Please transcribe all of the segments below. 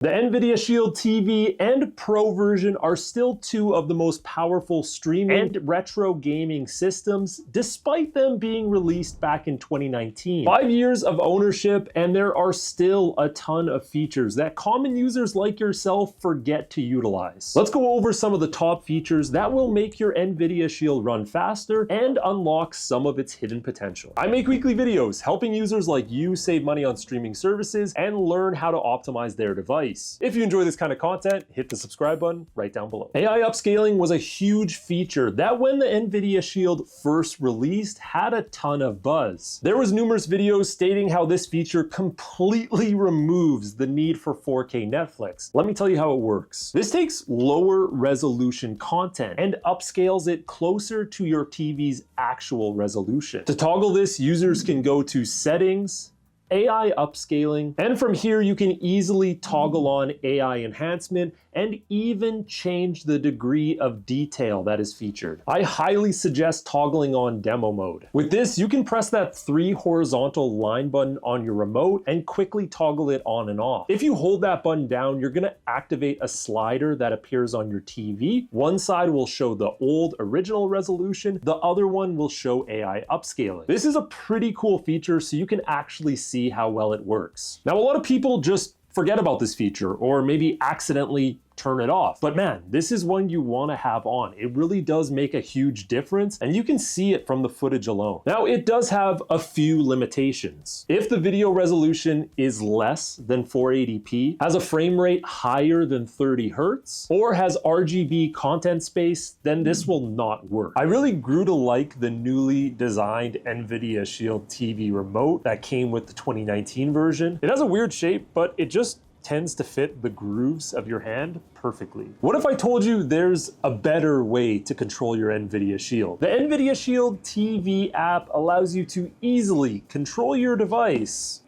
The Nvidia Shield TV and Pro version are still two of the most powerful streaming and retro gaming systems, despite them being released back in 2019. 5 years of ownership, and there are still a ton of features that common users like yourself forget to utilize. Let's go over some of the top features that will make your Nvidia Shield run faster and unlock some of its hidden potential. I make weekly videos helping users like you save money on streaming services and learn how to optimize their device. If you enjoy this kind of content, hit the subscribe button right down below. AI upscaling was a huge feature that when the Nvidia Shield first released had a ton of buzz. There was numerous videos stating how this feature completely removes the need for 4K Netflix. Let me tell you how it works. This takes lower resolution content and upscales it closer to your TV's actual resolution. To toggle this, users can go to Settings, AI Upscaling, and from here you can easily toggle on AI Enhancement and even change the degree of detail that is featured. I highly suggest toggling on Demo Mode. With this, you can press that 3 horizontal line button on your remote and quickly toggle it on and off. If you hold that button down, you're gonna activate a slider that appears on your TV. One side will show the old original resolution, the other one will show AI Upscaling. This is a pretty cool feature, so you can actually see how well it works. Now, a lot of people just forget about this feature or maybe accidentally turn it off. But man, this is one you want to have on. It really does make a huge difference, and you can see it from the footage alone. Now, it does have a few limitations. If the video resolution is less than 480p, has a frame rate higher than 30 Hertz, or has RGB content space, then this will not work. I really grew to like the newly designed Nvidia Shield TV remote that came with the 2019 version. It has a weird shape, but it just tends to fit the grooves of your hand perfectly. What if I told you there's a better way to control your Nvidia Shield? The Nvidia Shield TV app allows you to easily control your device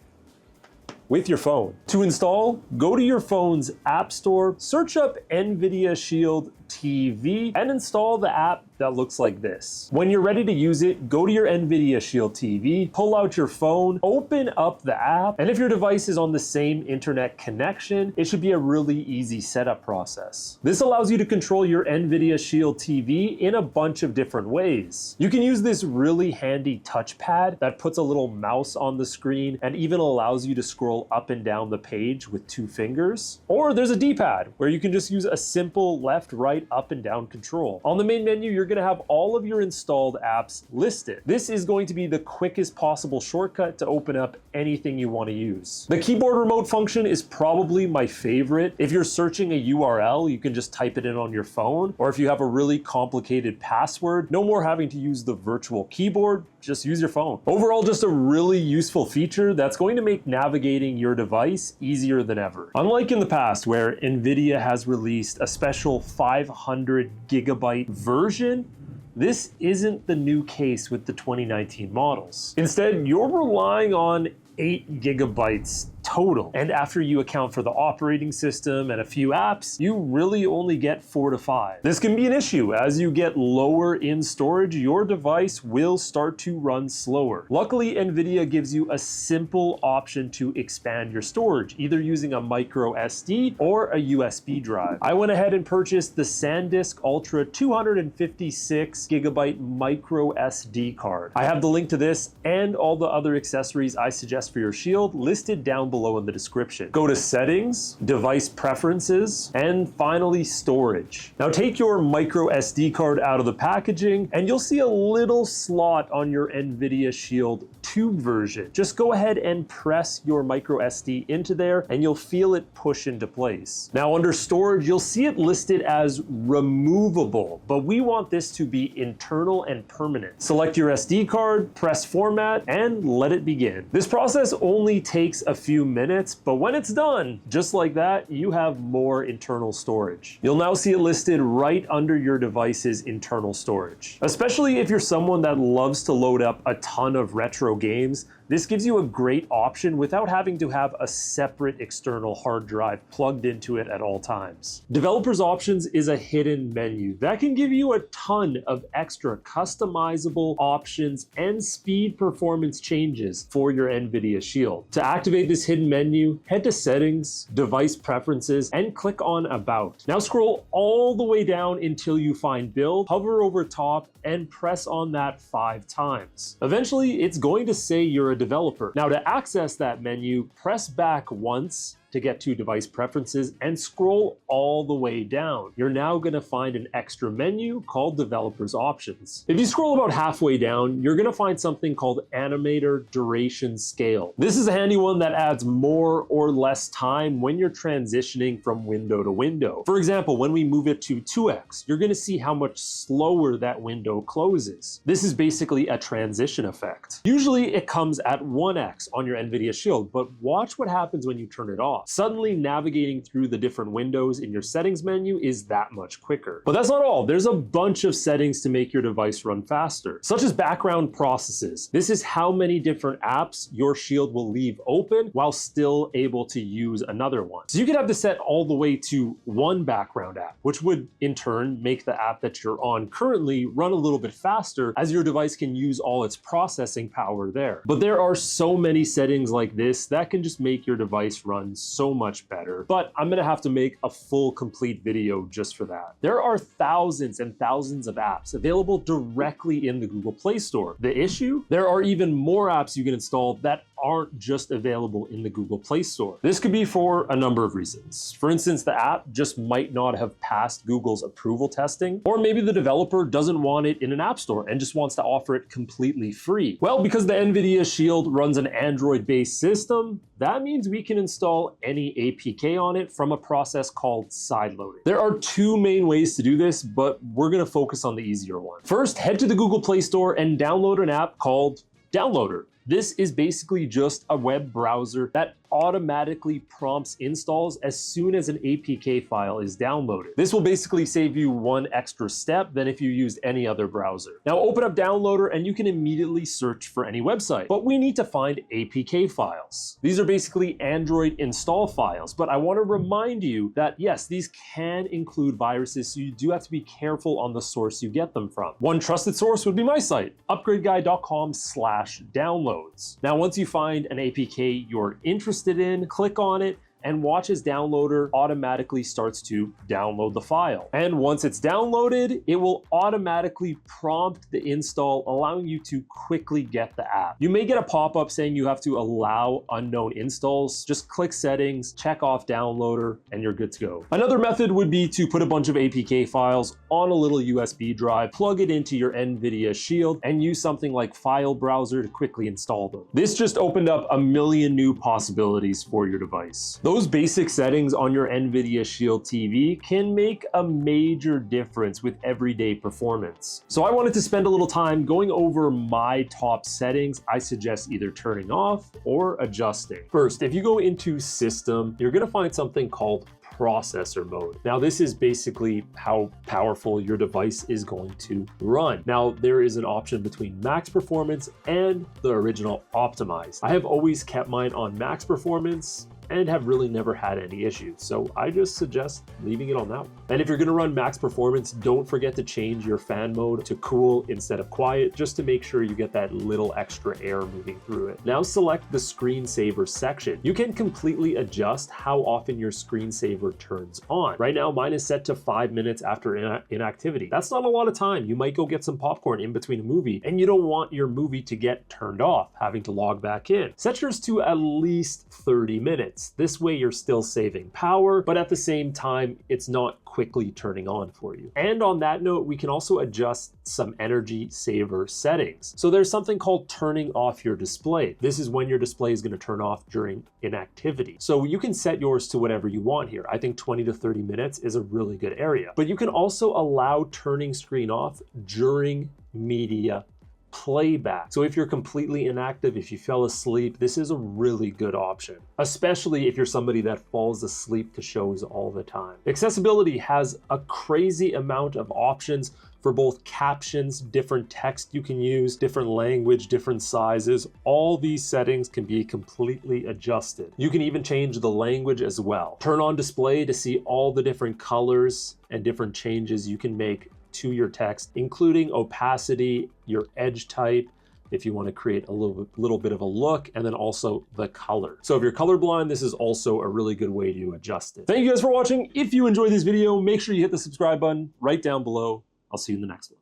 with your phone. To install, go to your phone's app store, search up Nvidia Shield TV, and install the app that looks like this. When you're ready to use it, go to your Nvidia Shield TV, pull out your phone, open up the app, and if your device is on the same internet connection, it should be a really easy setup process. This allows you to control your Nvidia Shield TV in a bunch of different ways. You can use this really handy touchpad that puts a little mouse on the screen and even allows you to scroll up and down the page with 2 fingers. Or there's a D-pad where you can just use a simple left, right, up and down control. On the main menu, you're gonna have all of your installed apps listed. This is going to be the quickest possible shortcut to open up anything you want to use. The keyboard remote function is probably my favorite. If you're searching a URL, you can just type it in on your phone, or if you have a really complicated password, no more having to use the virtual keyboard, just use your phone. Overall, just a really useful feature that's going to make navigating your device easier than ever. Unlike in the past where Nvidia has released a special 500 gigabyte version, this isn't the new case with the 2019 models. Instead, you're relying on 8 gigabytes total. And after you account for the operating system and a few apps, you really only get 4 to 5. This can be an issue. As you get lower in storage, your device will start to run slower. Luckily, Nvidia gives you a simple option to expand your storage, either using a micro SD or a USB drive. I went ahead and purchased the SanDisk Ultra 256 gigabyte micro SD card. I have the link to this and all the other accessories I suggest for your Shield listed down below in the description. Go to Settings, Device Preferences, and finally Storage. Now take your micro SD card out of the packaging and you'll see a little slot on your Nvidia Shield tube version. Just go ahead and press your micro SD into there and you'll feel it push into place. Now under storage, you'll see it listed as removable, but we want this to be internal and permanent. Select your SD card, press format, and let it begin. This process only takes a few minutes, but when it's done, just like that, you have more internal storage. You'll now see it listed right under your device's internal storage. Especially if you're someone that loves to load up a ton of retro games, This gives you a great option without having to have a separate external hard drive plugged into it at all times. Developers Options is a hidden menu that can give you a ton of extra customizable options and speed performance changes for your Nvidia Shield. To activate this hidden menu, head to Settings, Device Preferences, and click on About. Now scroll all the way down until you find Build, hover over top, and press on that 5 times. Eventually, it's going to say you're a developer. Now to access that menu, press back once to get to Device Preferences and scroll all the way down. You're now gonna find an extra menu called Developers Options. If you scroll about halfway down, you're gonna find something called Animator Duration Scale. This is a handy one that adds more or less time when you're transitioning from window to window. For example, when we move it to 2x, you're gonna see how much slower that window closes. This is basically a transition effect. Usually it comes at 1x on your Nvidia Shield, but watch what happens when you turn it off. Suddenly navigating through the different windows in your settings menu is that much quicker. But that's not all. There's a bunch of settings to make your device run faster, such as background processes. This is how many different apps your Shield will leave open while still able to use another one. So you could have this set all the way to one background app, which would in turn make the app that you're on currently run a little bit faster, as your device can use all its processing power there. But there are so many settings like this that can just make your device run so much better, but I'm gonna have to make a full complete video just for that. There are thousands and thousands of apps available directly in the Google Play Store. The issue? There are even more apps you can install that aren't just available in the Google Play Store. This could be for a number of reasons. For instance, the app just might not have passed Google's approval testing, or maybe the developer doesn't want it in an app store and just wants to offer it completely free. Well, because the Nvidia Shield runs an Android-based system, that means we can install any APK on it from a process called sideloading. There are 2 main ways to do this, but we're gonna focus on the easier one. First, head to the Google Play Store and download an app called Downloader. This is basically just a web browser that automatically prompts installs as soon as an APK file is downloaded. This will basically save you one extra step than if you used any other browser. Now open up Downloader and you can immediately search for any website, but we need to find APK files. These are basically Android install files, but I want to remind you that yes, these can include viruses, so you do have to be careful on the source you get them from. One trusted source would be my site, upgradeguy.com/downloads. Now once you find an APK you're interested in, click on it and watch as Downloader automatically starts to download the file. And once it's downloaded, it will automatically prompt the install, allowing you to quickly get the app. You may get a pop-up saying you have to allow unknown installs. Just click Settings, check off Downloader, and you're good to go. Another method would be to put a bunch of APK files on a little USB drive, plug it into your Nvidia Shield, and use something like File Browser to quickly install them. This just opened up a million new possibilities for your device. Those basic settings on your Nvidia Shield TV can make a major difference with everyday performance. So I wanted to spend a little time going over my top settings I suggest either turning off or adjusting. First, if you go into System, you're gonna find something called processor mode. Now this is basically how powerful your device is going to run. Now there is an option between max performance and the original optimized. I have always kept mine on max performance and have really never had any issues. So I just suggest leaving it on that one. And if you're gonna run max performance, don't forget to change your fan mode to cool instead of quiet, just to make sure you get that little extra air moving through it. Now select the screensaver section. You can completely adjust how often your screensaver turns on. Right now, mine is set to 5 minutes after inactivity. That's not a lot of time. You might go get some popcorn in between a movie, and you don't want your movie to get turned off, having to log back in. Set yours to at least 30 minutes. This way you're still saving power, but at the same time, it's not quickly turning on for you. And on that note, we can also adjust some energy saver settings. So there's something called turning off your display. This is when your display is going to turn off during inactivity. So you can set yours to whatever you want here. I think 20 to 30 minutes is a really good area. But you can also allow turning screen off during media playback. So if you're completely inactive, if you fell asleep, this is a really good option, especially if you're somebody that falls asleep to shows all the time. Accessibility has a crazy amount of options for both captions, different text you can use, different language, different sizes. All these settings can be completely adjusted. You can even change the language as well. Turn on display to see all the different colors and different changes you can make to your text, including opacity, your edge type, if you want to create a little bit of a look, and then also the color. So if you're colorblind, this is also a really good way to adjust it. Thank you guys for watching. If you enjoyed this video, make sure you hit the subscribe button right down below. I'll see you in the next one.